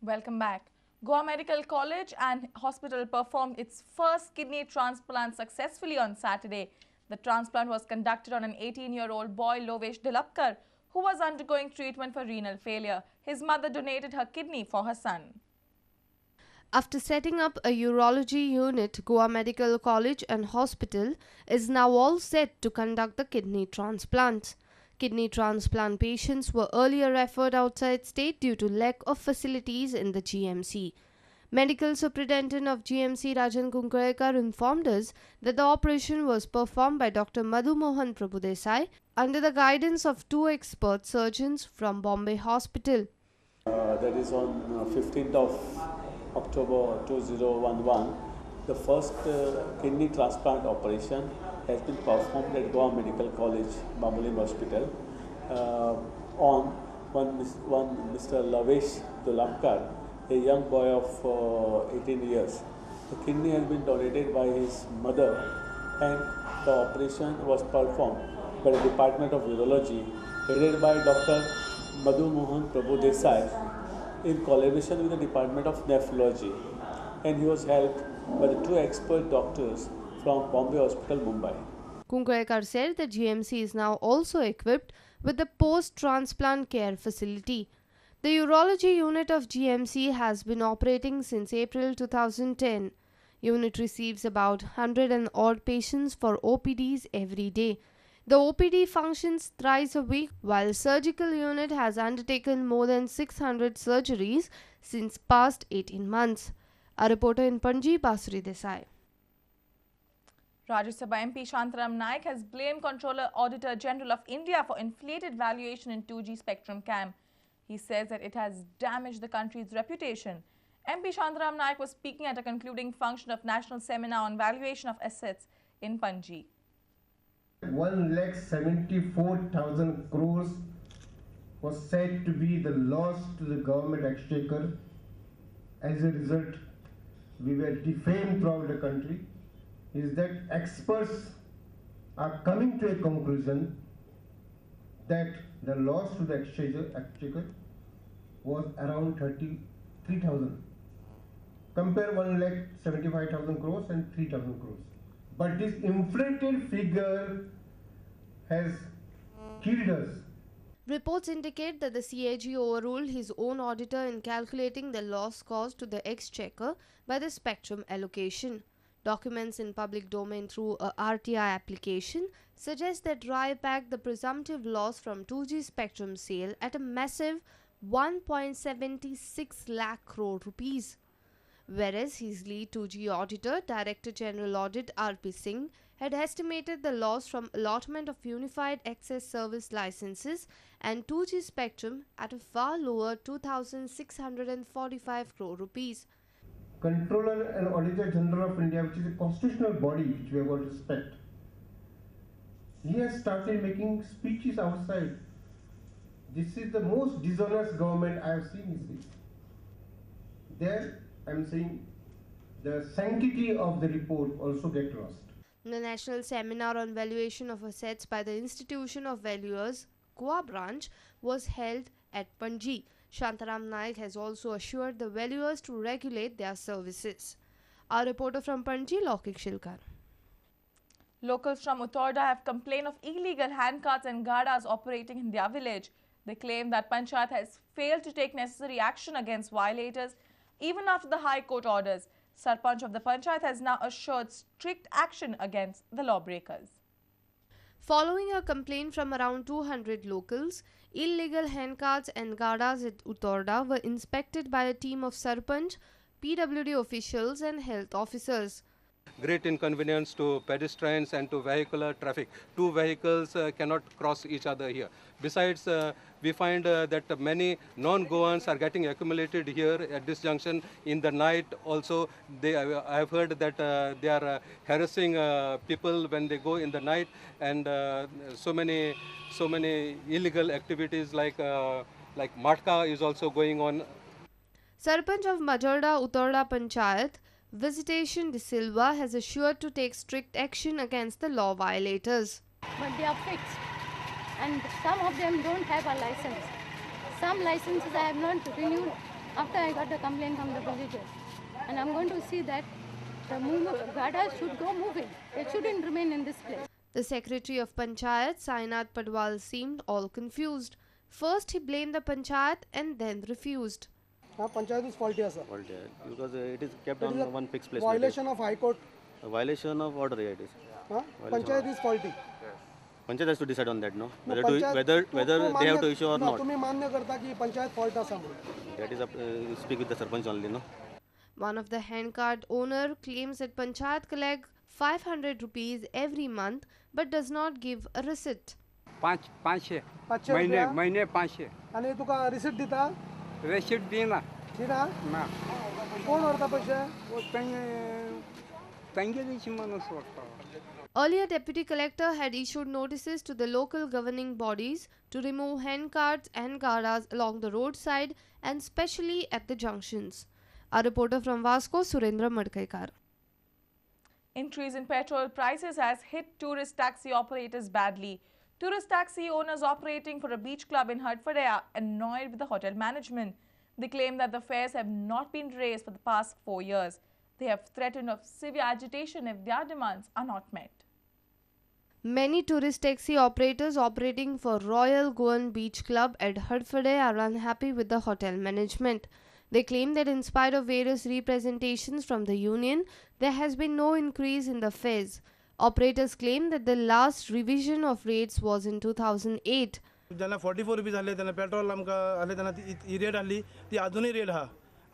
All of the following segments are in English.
Welcome back. Goa Medical College and Hospital performed its first kidney transplant successfully on Saturday. The transplant was conducted on an 18-year-old boy, Lovesh Dilapkar, who was undergoing treatment for renal failure. His mother donated her kidney for her son. After setting up a urology unit, Goa Medical College and Hospital is now all set to conduct the kidney transplants. Kidney transplant patients were earlier referred outside state due to lack of facilities in the GMC. Medical Superintendent of GMC Rajan Kunkarekar informed us that the operation was performed by Dr. Madhu Mohan Prabhudesai under the guidance of two expert surgeons from Bombay Hospital. That is on 15th of October 2011. The first kidney transplant operation has been performed at Goa Medical College, Bambolim Hospital, on one Mr. Lovesh Dilapkar, a young boy of 18 years. The kidney has been donated by his mother, and the operation was performed by the Department of Urology, headed by Dr. Madhu Mohan Prabhudesai in collaboration with the Department of Nephrology, and he was helped by the two expert doctors from Bombay Hospital, Mumbai. Kunkarekar said that GMC is now also equipped with the post-transplant care facility. The urology unit of GMC has been operating since April 2010. Unit receives about 100 and odd patients for OPDs every day. The OPD functions thrice a week, while surgical unit has undertaken more than 600 surgeries since past 18 months. A reporter in Panji, Basuri Desai. Rajya Sabha MP Shantaram Naik has blamed Controller Auditor General of India for inflated valuation in 2G spectrum camp. He says that it has damaged the country's reputation. MP Shantaram Naik was speaking at a concluding function of National Seminar on Valuation of Assets in Panji. 1,74,000 crores was said to be the loss to the government exchequer. As a result, we were defamed throughout the country. Is that experts are coming to a conclusion that the loss to the exchequer was around 33,000. Compare 1,75,000 crores and 3,000 crores. But this inflated figure has killed us. Reports indicate that the CAG overruled his own auditor in calculating the loss caused to the exchequer by the spectrum allocation. Documents in public domain through a RTI application suggest that RAI packed the presumptive loss from 2G spectrum sale at a massive 1.76 lakh crore rupees. Whereas his lead 2G auditor, Director General Audit R.P. Singh, had estimated the loss from allotment of Unified Access Service licenses and 2G spectrum at a far lower 2,645 crore rupees. Controller and Auditor General of India, which is a constitutional body which we have got to respect, he has started making speeches outside. This is the most dishonest government I have seen. There, I am saying, the sanctity of the report also get lost. The National Seminar on Valuation of Assets by the Institution of Valuers, Goa branch, was held at Panji. Shantaram Naik has also assured the valuers to regulate their services. Our reporter from Panji, Laukik Shilkar. Locals from Uttorda have complained of illegal handcarts and gadas operating in their village. They claim that Panchayat has failed to take necessary action against violators even after the High Court orders. Sarpanch of the Panchayat has now assured strict action against the lawbreakers. Following a complaint from around 200 locals, illegal handcarts and gadas at Uttorda were inspected by a team of Sarpanch, PWD officials and health officers. Great inconvenience to pedestrians and to vehicular traffic. Two vehicles cannot cross each other here. Besides, we find that many non-Goans are getting accumulated here at this junction in the night. Also, I have heard that they are harassing people when they go in the night, and so many illegal activities like matka is also going on. Sarpanch of Majorda Uttorda Panchayat, Visitation De Silva, has assured to take strict action against the law violators. But they are fixed, and some of them don't have a license. Some licenses I have not renewed after I got the complaint from the villagers. And I'm going to see that the Gada should go moving. It shouldn't remain in this place. The secretary of Panchayat, Sainath Padwal, seemed all confused. First he blamed the Panchayat and then refused. Panchayat is faulty, sir. Faulty, because it is kept on one fixed place. Violation of High Court. A violation of order, it is. Panchayat is faulty. Panchayat has to decide on that, no? No, Whether they have to issue or not. तुम्ही मान्य करता की panchayat fault असा म्हणून. That is speak with the sarpanch only, no? One of the handcart owner claims that Panchayat collect 500 rupees every month but does not give a receipt. 500 500 महिने 500 आणि तुका receipt दिता रेसिप्ट दिना दिना ना कोण व्हरता पैसे तांगे दिवची म्हणून सोडता. Earlier, Deputy Collector had issued notices to the local governing bodies to remove handcarts and garas along the roadside and specially at the junctions. A reporter from Vasco, Surendra Madkaikar. Increase in petrol prices has hit tourist taxi operators badly. Tourist taxi owners operating for a beach club in Hertford are annoyed with the hotel management. They claim that the fares have not been raised for the past 4 years. They have threatened of severe agitation if their demands are not met. Many tourist taxi operators operating for Royal Goan Beach Club at Hertford are unhappy with the hotel management. They claim that in spite of various representations from the union, there has been no increase in the fares. Operators claim that the last revision of rates was in 2008. ज्यांना 44 rupees आले त्यांना petrol आमकां आले त्यांना ती rate आसली ती अजूनही रेट आहा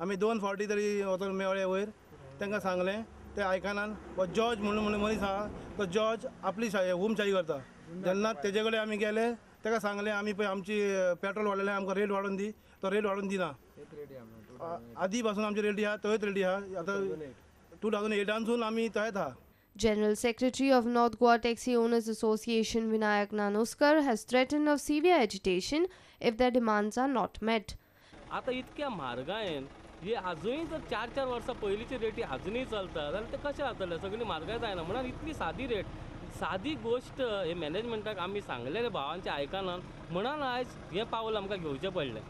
आमी 240 तरी वचून मेवळे वयर तांकां सांगलें ते आयकनान जॉर्ज म्हणून मनीस आहा तो जॉर्ज आपली हुमशाही करता जेन्ना तेजे कडेन आमी गेले ताका सांगलें आमी पळय आमची पेट्रोल वाडलेलें आमकां रेट वाडोवन दी तो रेट वाडोवन दिना आदी पासून आमची रेटी आहा तोच रेटी आहा आतां 2008 आमी तळेत आहा. General Secretary of North Goa Taxi Owners Association Vinayak Nanoskar has threatened of severe agitation if their demands are not met. आता इतक्या म्हारगायेन हे आजूनय जर 4-4 वर्सां पयलींची रेटी आजूनय चलता जाल्यार ते कशें जातलें सगळी म्हारगाय जायना म्हणून इतली सादी रेट सादी गोश्ट हे मॅनेजमेंटाक आमी सांगलेले भावांचे आयकना म्हणून आयज हें पावल आमकां घेवचें पडलें.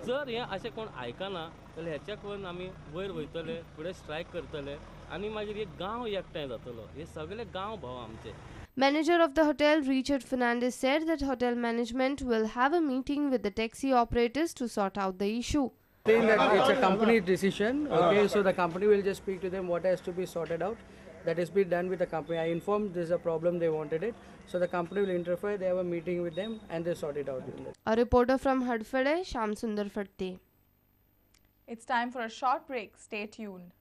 जर हें अशें कोण आयकना जाल्यार हेच्या करून आमी वयर वयतले फुडें स्ट्रायक करतले आनी मागीर एक गांव एकठांय जातलो हे सगळे गांव भाव आमचे. Manager of the hotel, Richard Fernandez, said that hotel management will have a meeting with the taxi operators to sort out the issue. Saying that it's a company decision, okay, so the company will just speak to them what has to be sorted out. That is be done with the company. I informed this is a problem, they wanted it. So the company will interfere, they have a meeting with them and they sort it out. A reporter from Hertford, Sham Sundar Fatte. It's time for a short break. Stay tuned.